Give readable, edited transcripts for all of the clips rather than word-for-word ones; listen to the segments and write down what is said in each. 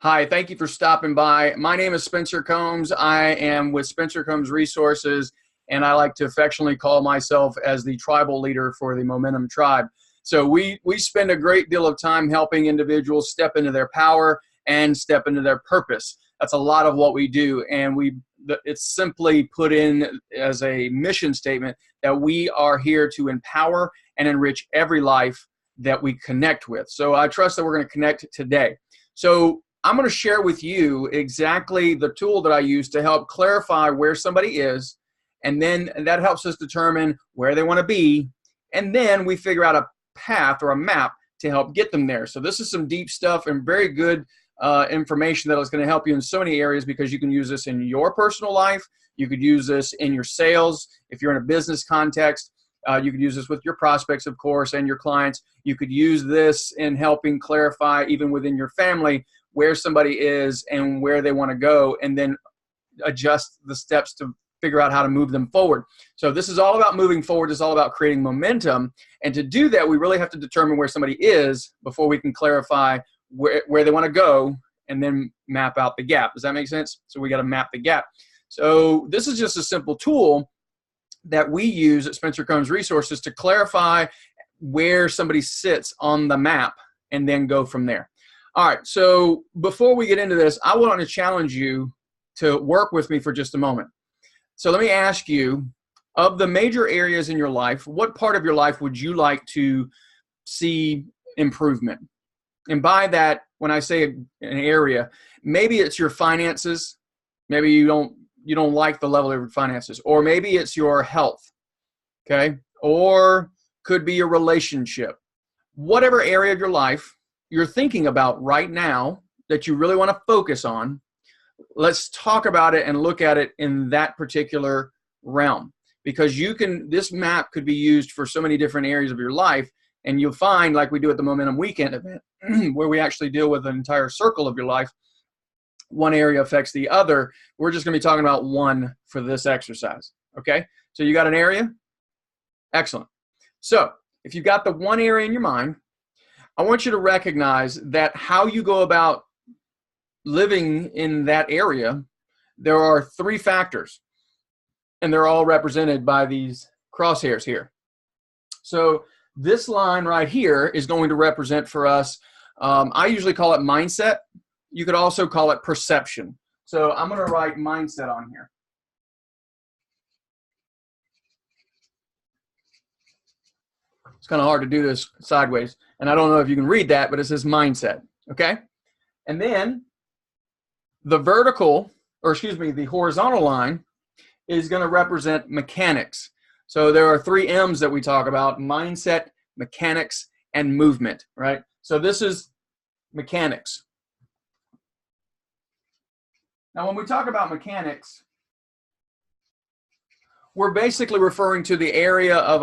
Hi, thank you for stopping by. My name is Spencer Combs. I am with Spencer Combs Resources, and I like to affectionately call myself as the tribal leader for the Momentum Tribe. So we spend a great deal of time helping individuals step into their power and step into their purpose. That's a lot of what we do, and it's simply put in as a mission statement that we are here to empower and enrich every life that we connect with. So I trust that we're going to connect today. So I'm going to share with you exactly the tool that I use to help clarify where somebody is, and then that helps us determine where they want to be, and then we figure out a path or a map to help get them there. So this is some deep stuff and very good information that is going to help you in so many areas, because you can use this in your personal life. You could use this in your sales if you're in a business context. You could use this with your prospects, of course, and your clients. You could use this in helping clarify even within your family where somebody is and where they want to go, and then adjust the steps to figure out how to move them forward. So this is all about moving forward. It's all about creating momentum. And to do that, we really have to determine where somebody is before we can clarify where they want to go and then map out the gap. Does that make sense? So we got to map the gap. So this is just a simple tool that we use at Spencer Combs Resources to clarify where somebody sits on the map and then go from there. All right, so before we get into this, I want to challenge you to work with me for just a moment. So let me ask you, of the major areas in your life, what part of your life would you like to see improvement? And by that, when I say an area, maybe it's your finances. Maybe you don't like the level of your finances, or maybe it's your health, okay? Or could be your relationship. Whatever area of your life you're thinking about right now that you really want to focus on, let's talk about it and look at it in that particular realm, because this map could be used for so many different areas of your life. And you'll find, like we do at the Momentum Weekend event, where we actually deal with an entire circle of your life, one area affects the other. We're just going to be talking about one for this exercise. Okay, so you got an area? Excellent. So if you've got the one area in your mind, I want you to recognize that how you go about living in that area, there are three factors, and they're all represented by these crosshairs here. So this line right here is going to represent for us, I usually call it mindset. You could also call it perception. So I'm going to write mindset on here. It's kind of hard to do this sideways, and I don't know if you can read that, but it says mindset, okay? And then the the horizontal line is going to represent mechanics. So there are three M's that we talk about: mindset, mechanics, and movement, right? So this is mechanics. Now, when we talk about mechanics, we're basically referring to the area of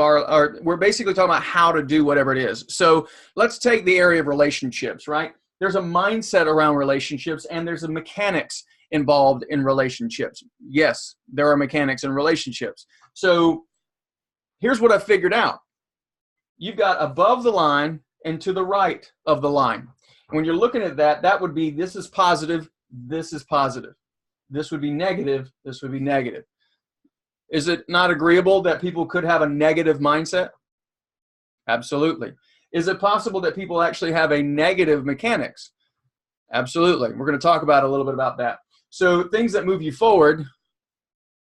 we're basically talking about how to do whatever it is. So let's take the area of relationships, right? There's a mindset around relationships, and there's a mechanics involved in relationships. Yes, there are mechanics in relationships. So here's what I figured out. You've got above the line and to the right of the line. When you're looking at that, that would be, this is positive, this is positive. This would be negative, this would be negative. Is it not agreeable that people could have a negative mindset? Absolutely. Is it possible that people actually have a negative mechanics? Absolutely. We're going to talk about a little bit about that. So things that move you forward,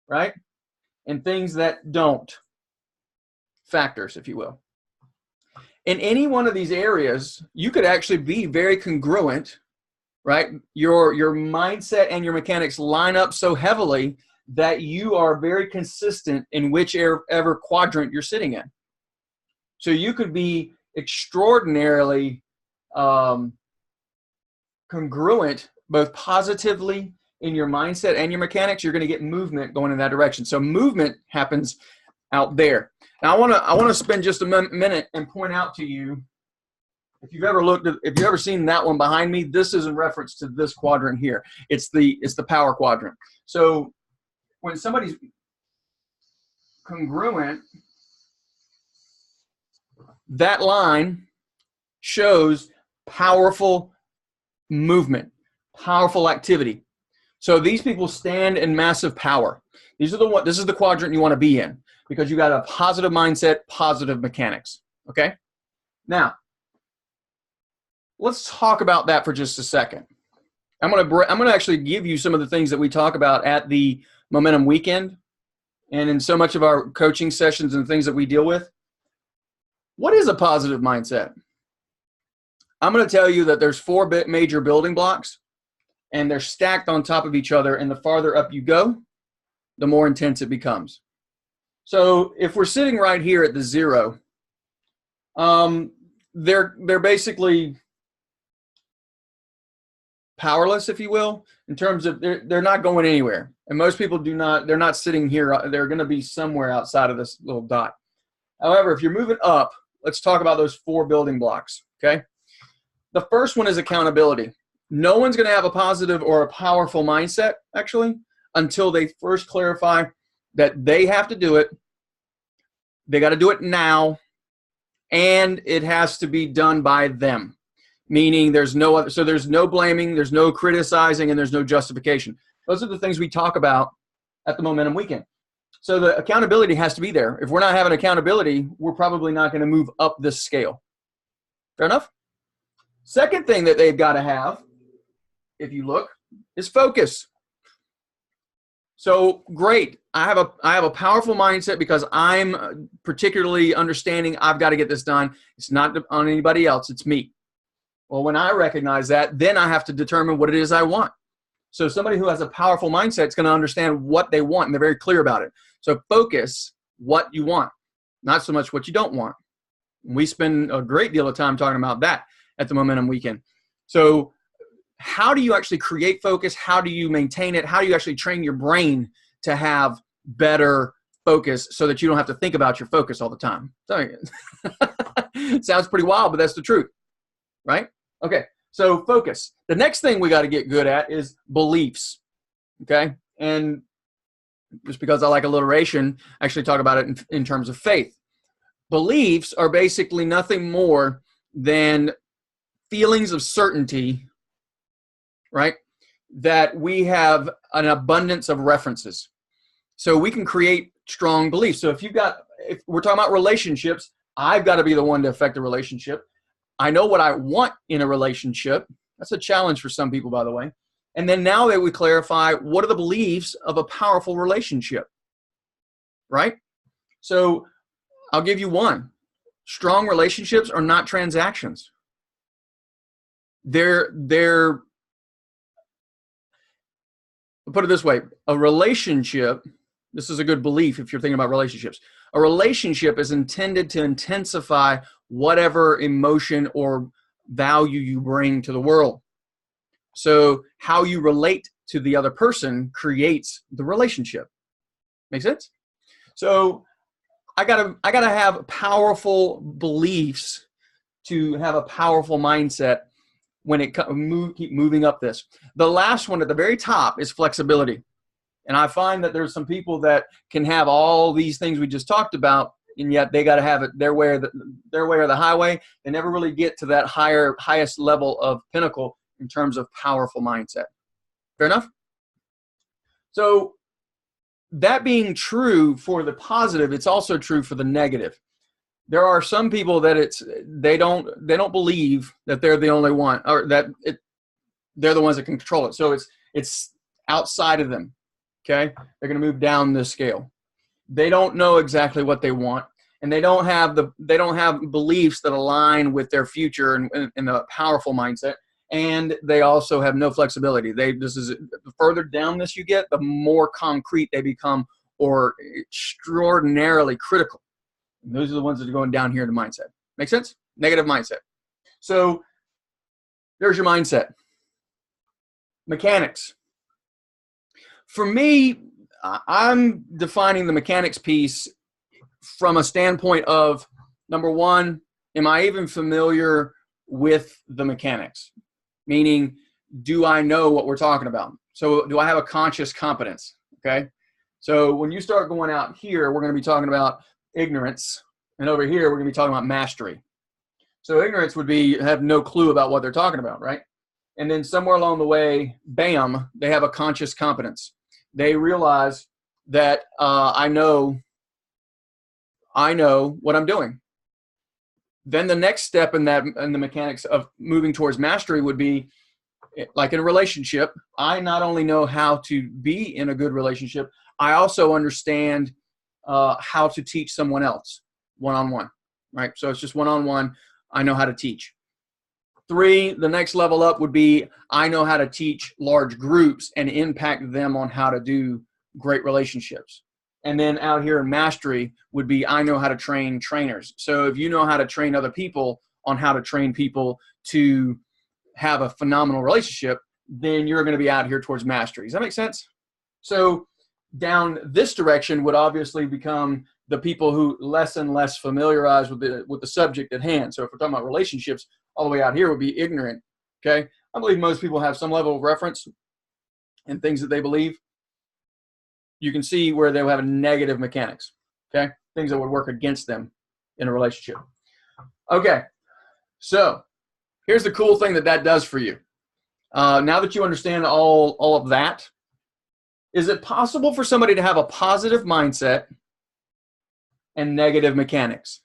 right? And things that don't. Factors, if you will. In any one of these areas, you could actually be very congruent, right? Your mindset and your mechanics line up so heavily that you are very consistent in whichever quadrant you're sitting in. So you could be extraordinarily congruent, both positively in your mindset and your mechanics. You're going to get movement going in that direction. So movement happens out there. Now I want to spend just a minute and point out to you, if you've ever seen that one behind me, this is in reference to this quadrant here. It's the Power Quadrant. So when somebody's congruent, that line shows powerful movement. powerful activity. So these people stand in massive power. This is the quadrant you want to be in because you got a positive mindset, positive mechanics. Okay? Now, let's talk about that for just a second. I'm gonna actually give you some of the things that we talk about at the Momentum Weekend and in so much of our coaching sessions and things that we deal with. What is a positive mindset? I'm going to tell you that there's 4 major building blocks, and they're stacked on top of each other, and the farther up you go, the more intense it becomes. So if we're sitting right here at the 0, they're basically powerless, if you will, in terms of they're not going anywhere. And most people they're not sitting here. They're going to be somewhere outside of this little dot. However, if you're moving up, let's talk about those 4 building blocks, okay? The first one is accountability. No one's going to have a positive or a powerful mindset, actually, until they first clarify that they have to do it. They got to do it now, and it has to be done by them. Meaning there's no other, so there's no blaming, there's no criticizing, and there's no justification. Those are the things we talk about at the Momentum Weekend. So the accountability has to be there. If we're not having accountability, we're probably not going to move up this scale. Fair enough? Second thing that they've got to have, if you look, is focus. So great. I have a powerful mindset because I'm particularly understanding I've got to get this done. It's not on anybody else. It's me. Well, when I recognize that, then I have to determine what it is I want. So somebody who has a powerful mindset is going to understand what they want, and they're very clear about it. So focus what you want, not so much what you don't want. We spend a great deal of time talking about that at the Momentum Weekend. So how do you actually create focus? How do you maintain it? How do you actually train your brain to have better focus so that you don't have to think about your focus all the time? Sorry. It sounds pretty wild, but that's the truth, right? Okay, so focus. The next thing we got to get good at is beliefs, okay? And just because I like alliteration, I actually talk about it in terms of faith. Beliefs are basically nothing more than feelings of certainty, right? That we have an abundance of references. So we can create strong beliefs. So if we're talking about relationships, I've got to be the one to affect the relationship. I know what I want in a relationship. That's a challenge for some people, by the way. And then now that we clarify, what are the beliefs of a powerful relationship, right? So I'll give you one. Strong relationships are not transactions. They're I'll put it this way. A relationship, this is a good belief if you're thinking about relationships. A relationship is intended to intensify whatever emotion or value you bring to the world. So how you relate to the other person creates the relationship. Make sense? So I gotta have powerful beliefs to have a powerful mindset when it keep moving up this. The last one at the very top is flexibility. And I find that there's some people that can have all these things we just talked about, and yet they got to have it their way or the highway. They never really get to that highest level of pinnacle in terms of powerful mindset. Fair enough? So that being true for the positive, it's also true for the negative. There are some people that they don't believe that they're the only one, or that they're the ones that can control it. So it's outside of them. Okay, they're going to move down this scale. They don't know exactly what they want, and they don't have beliefs that align with their future and a powerful mindset. And they also have no flexibility. The further down this you get, the more concrete they become, or extraordinarily critical. And those are the ones that are going down here in the mindset. Make sense? Negative mindset. So there's your mindset. Mechanics. For me, I'm defining the mechanics piece from a standpoint of, number one, am I even familiar with the mechanics? Meaning, do I know what we're talking about? So do I have a conscious competence? Okay. So when you start going out here, we're going to be talking about ignorance. And over here, we're going to be talking about mastery. So ignorance would be have no clue about what they're talking about, right? And then somewhere along the way, bam, they have a conscious competence. They realize that I know what I'm doing. Then the next step in the mechanics of moving towards mastery would be, like in a relationship, I not only know how to be in a good relationship, I also understand how to teach someone else one-on-one, right? So it's just one-on-one. I know how to teach. 3, the next level up would be, I know how to teach large groups and impact them on how to do great relationships. And then out here in mastery would be, I know how to train trainers. So if you know how to train other people on how to train people to have a phenomenal relationship, then you're going to be out here towards mastery. Does that make sense? So down this direction would obviously become the people who less and less familiarized with the subject at hand. So if we're talking about relationships, all the way out here would be ignorant. Okay, I believe most people have some level of reference in things that they believe. You can see where they will have a negative mechanics. Okay, things that would work against them in a relationship. Okay, so here's the cool thing that does for you. Now that you understand all of that, is it possible for somebody to have a positive mindset and negative mechanics?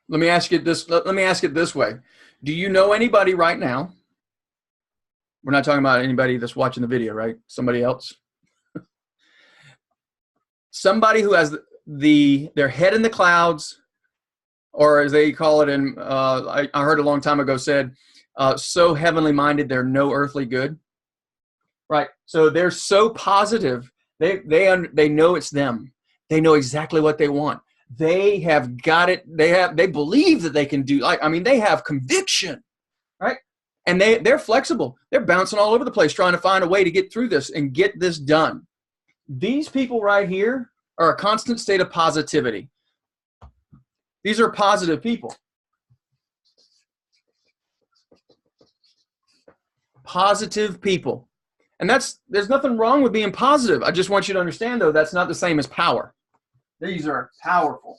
Let me ask it this way. Do you know anybody right now? We're not talking about anybody that's watching the video, right? Somebody else. Somebody who has their head in the clouds, or as they call it in, I heard a long time ago said, so heavenly minded, they're no earthly good. Right. So they're so positive. They know it's them. They know exactly what they want. They have got it. They believe that they can do, they have conviction, right? And they're flexible. They're bouncing all over the place trying to find a way to get through this and get this done. These people right here are a constant state of positivity. These are positive people. Positive people. And there's nothing wrong with being positive. I just want you to understand, though, that's not the same as power. These are powerful.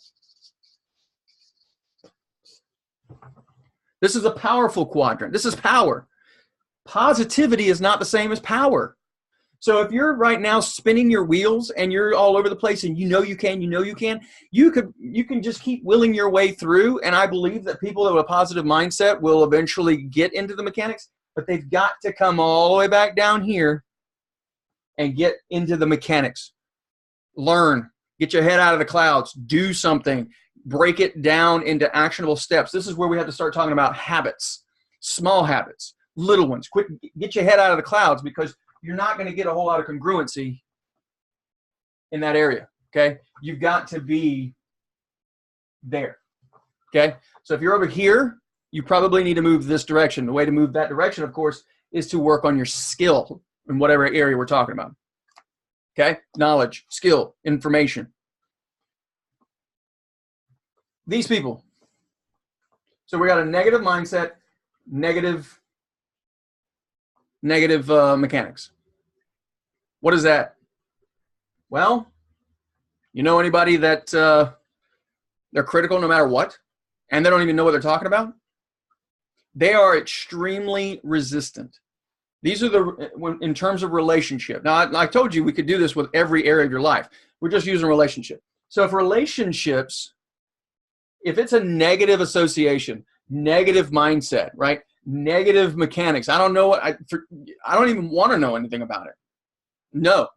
This is a powerful quadrant. This is power. Positivity is not the same as power. So if you're right now spinning your wheels and you're all over the place and you can just keep willing your way through. And I believe that people with a positive mindset will eventually get into the mechanics, but they've got to come all the way back down here and get into the mechanics. Learn. Get your head out of the clouds. Do something. Break it down into actionable steps. This is where we have to start talking about habits. Small habits. Little ones. Quick. Get your head out of the clouds, because you're not going to get a whole lot of congruency in that area. Okay? You've got to be there. Okay? So if you're over here, you probably need to move this direction. The way to move that direction, of course, is to work on your skill in whatever area we're talking about. Okay? Knowledge, skill, information. These people. So we got a negative mindset, negative mechanics. What is that? Well, you know anybody that they're critical no matter what, and they don't even know what they're talking about? They are extremely resistant. These are in terms of relationship. Now, I told you we could do this with every area of your life. We're just using relationship. So if relationships, if it's a negative association, negative mindset, right? Negative mechanics. I don't know what, I don't even want to know anything about it. No.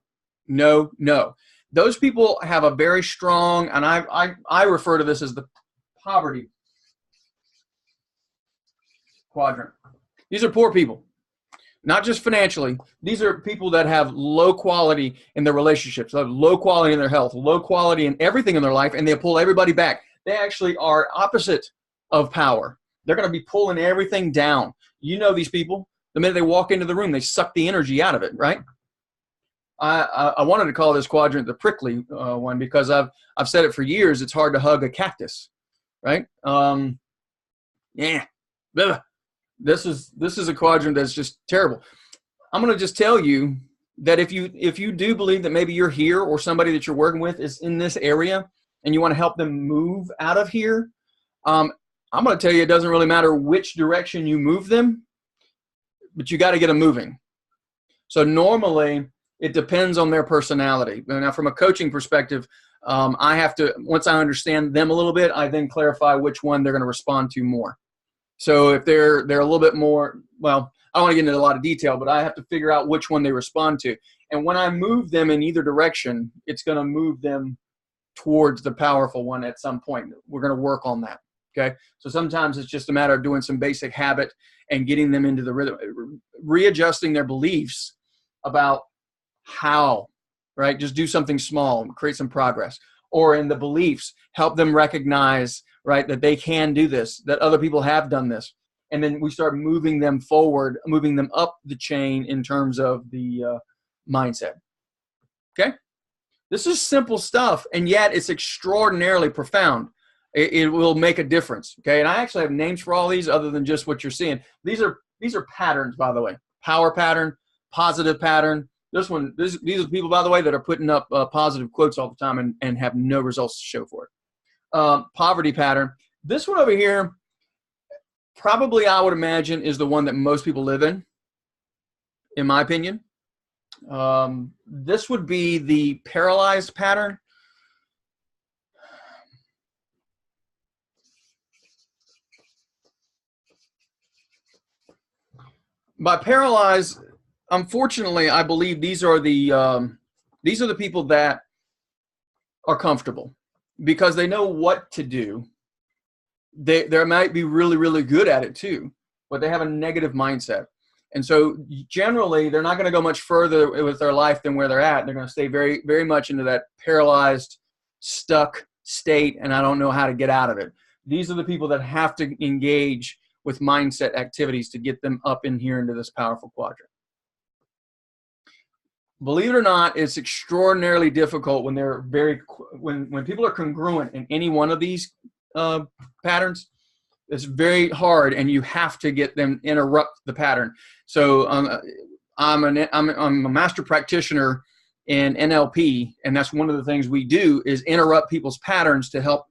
Those people have a very strong, and I refer to this as the poverty quadrant. These are poor people. Not just financially. These are people that have low quality in their relationships, low quality in their health, low quality in everything in their life, and they pull everybody back. They actually are opposite of power. They're going to be pulling everything down. You know these people. The minute they walk into the room, they suck the energy out of it, right? I wanted to call this quadrant the prickly one, because I've said it for years. It's hard to hug a cactus, right? Yeah. Blah. This is a quadrant that's just terrible. I'm going to just tell you that if you do believe that maybe you're here, or somebody that you're working with is in this area and you want to help them move out of here, I'm going to tell you, it doesn't really matter which direction you move them, but you got to get them moving. So normally it depends on their personality. Now, from a coaching perspective, I have to, once I understand them a little bit, I then clarify which one they're going to respond to more. So if they're a little bit more, well, I don't want to get into a lot of detail, but I have to figure out which one they respond to. And when I move them in either direction, it's going to move them towards the powerful one at some point. We're going to work on that. Okay. So sometimes it's just a matter of doing some basic habit and getting them into the rhythm, readjusting their beliefs about how, right? Just do something small, create some progress. Or in the beliefs, help them recognize, right, that they can do this, that other people have done this. And then we start moving them forward, moving them up the chain in terms of the mindset. Okay? This is simple stuff, and yet it's extraordinarily profound. It will make a difference. Okay? And I actually have names for all these other than just what you're seeing. These are patterns, by the way. Power pattern, positive pattern. These are the people, by the way, that are putting up positive quotes all the time and have no results to show for it. Poverty pattern. This one over here, probably I would imagine is the one that most people live in my opinion. This would be the paralyzed pattern. By paralyzed, unfortunately, I believe these are the people that are comfortable because they know what to do. They might be really, really good at it too, but they have a negative mindset. And so generally, they're not going to go much further with their life than where they're at. They're going to stay very, very much into that paralyzed, stuck state, and I don't know how to get out of it. These are the people that have to engage with mindset activities to get them up in here into this powerful quadrant. Believe it or not, it's extraordinarily difficult when they're when people are congruent in any one of these patterns. It's very hard, and you have to get them interrupt the pattern. So I'm a master practitioner in NLP, and that's one of the things we do is interrupt people's patterns to help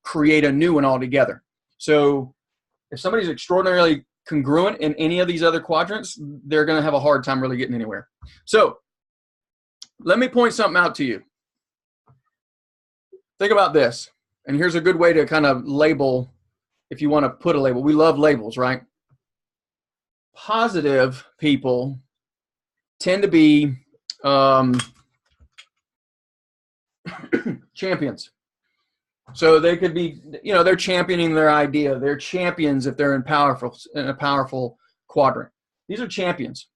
create a new one altogether. So if somebody's extraordinarily congruent in any of these other quadrants, they're going to have a hard time really getting anywhere. So let me point something out to you. Think about this, and here's a good way to kind of label. If you want to put a label, we love labels, right? Positive people tend to be champions. So they could be, they're championing their idea. They're champions if they're in a powerful quadrant. These are champions.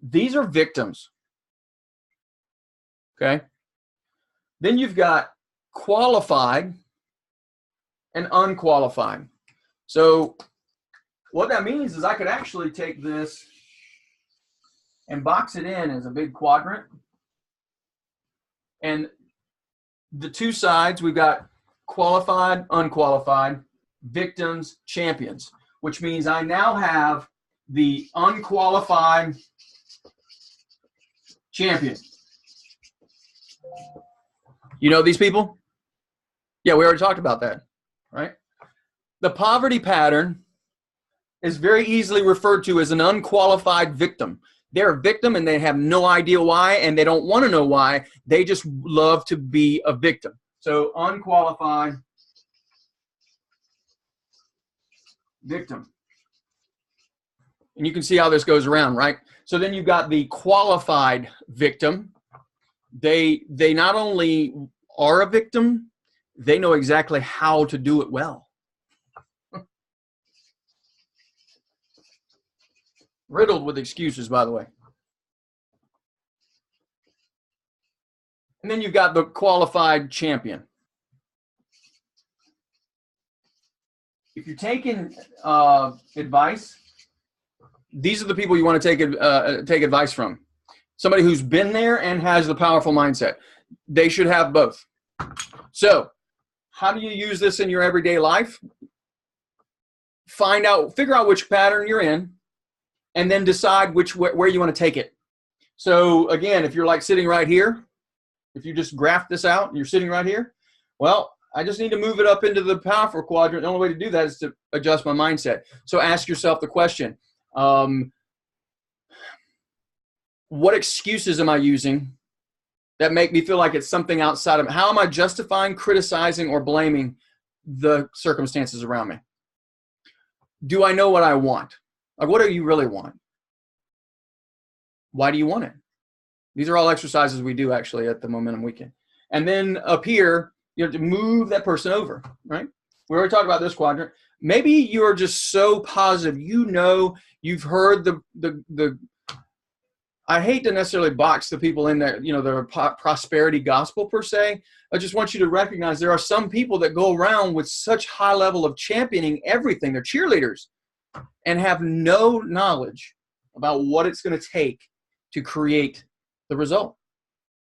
These are victims. Okay? Then you've got qualified and unqualified. So what that means is I could actually take this and box it in as a big quadrant. And the two sides, we've got qualified, unqualified, victims, champions, which means I now have the unqualified champion. You know these people? Yeah, we already talked about that. Right? The poverty pattern is very easily referred to as an unqualified victim. They're a victim and they have no idea why, and they don't want to know why. They just love to be a victim. So unqualified victim. And you can see how this goes around, right? So then you've got the qualified victim. They not only are a victim, they know exactly how to do it well. Riddled with excuses, by the way. And then you've got the qualified champion. If you're taking advice, these are the people you want to take advice from. Somebody who's been there and has the powerful mindset. They should have both. So, how do you use this in your everyday life? Figure out which pattern you're in, and then decide where you want to take it. So again, if you're like sitting right here, if you just graph this out and you're sitting right here, well, I just need to move it up into the powerful quadrant. The only way to do that is to adjust my mindset. So ask yourself the question, what excuses am I using that make me feel like it's something outside of me? How am I justifying, criticizing, or blaming the circumstances around me? Do I know what I want? Like, what do you really want? Why do you want it? These are all exercises we do actually at the Momentum Weekend. And then up here, you have to move that person over, right? We already talked about this quadrant. Maybe you're just so positive, you know, you've heard the I hate to necessarily box the people in there, you know, the prosperity gospel per se. I just want you to recognize there are some people that go around with such high level of championing everything. They're cheerleaders and have no knowledge about what it's going to take to create the result.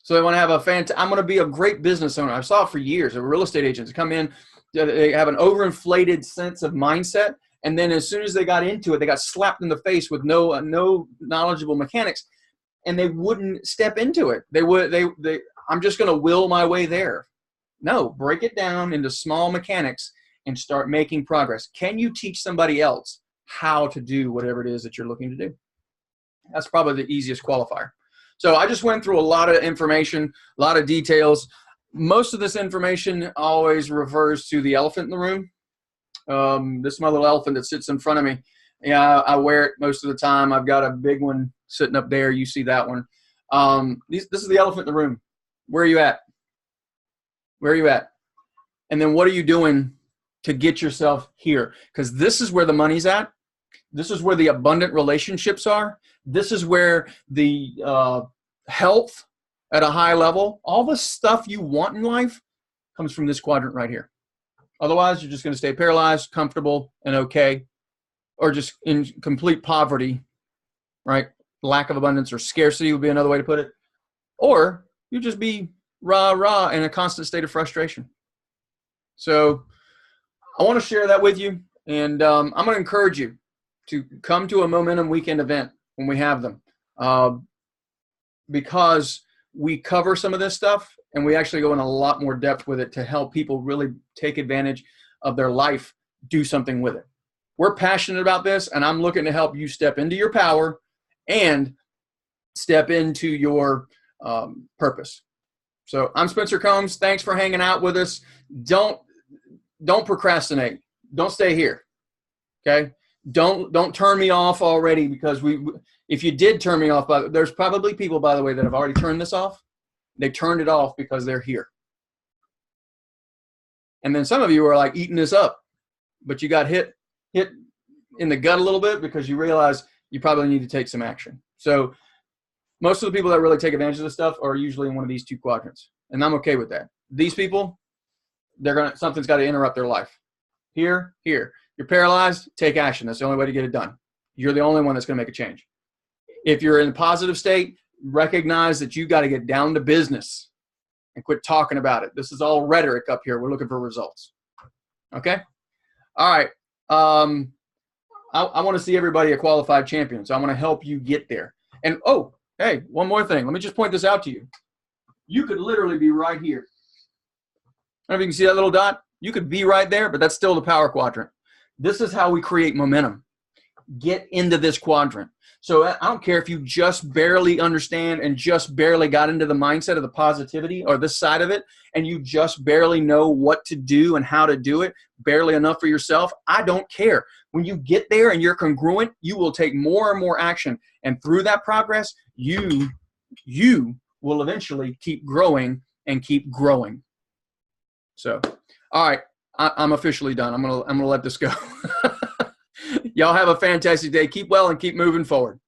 So they want to have I'm going to be a great business owner. I saw it for years. Real estate agents come in, they have an overinflated sense of mindset. And then as soon as they got into it, they got slapped in the face with no knowledgeable mechanics. And they wouldn't step into it. I'm just going to will my way there. No, break it down into small mechanics and start making progress. Can you teach somebody else how to do whatever it is that you're looking to do? That's probably the easiest qualifier. So I just went through a lot of information, a lot of details. Most of this information always refers to the elephant in the room. This is my little elephant that sits in front of me. Yeah, I wear it most of the time. I've got a big one sitting up there. You see that one. This is the elephant in the room. Where are you at? Where are you at? And then what are you doing to get yourself here? Because this is where the money's at. This is where the abundant relationships are. This is where the health at a high level, all the stuff you want in life comes from this quadrant right here. Otherwise, you're just going to stay paralyzed, comfortable, and okay, or just in complete poverty, right? Lack of abundance or scarcity would be another way to put it. Or you just be rah in a constant state of frustration. So I want to share that with you, and I'm going to encourage you to come to a Momentum Weekend event when we have them, because we cover some of this stuff and we actually go in a lot more depth with it to help people really take advantage of their life, do something with it. We're passionate about this, and I'm looking to help you step into your power and step into your purpose. So I'm Spencer Combs. Thanks for hanging out with us. Don't procrastinate. Don't stay here. Okay. Don't turn me off already, because if you did turn me off, there's probably people, by the way, that have already turned this off. They turned it off because they're here. And then some of you are like eating this up, but you got hit in the gut a little bit because you realize you probably need to take some action. So most of the people that really take advantage of this stuff are usually in one of these two quadrants, and I'm okay with that. These people, something's got to interrupt their life. Here. You're paralyzed, take action. That's the only way to get it done. You're the only one that's going to make a change. If you're in a positive state, recognize that you got to get down to business and quit talking about it. This is all rhetoric up here. We're looking for results. Okay? All right. I want to see everybody a qualified champion, so I want to help you get there. And, oh, hey, one more thing. Let me just point this out to you. You could literally be right here. I don't know if you can see that little dot. You could be right there, but that's still the power quadrant. This is how we create momentum. Get into this quadrant. So I don't care if you just barely understand and just barely got into the mindset of the positivity or this side of it, and you just barely know what to do and how to do it, barely enough for yourself. I don't care. When you get there and you're congruent, you will take more and more action. And through that progress, you will eventually keep growing and keep growing. So, all right. I'm officially done. I'm gonna let this go. Y'all have a fantastic day. Keep well and keep moving forward.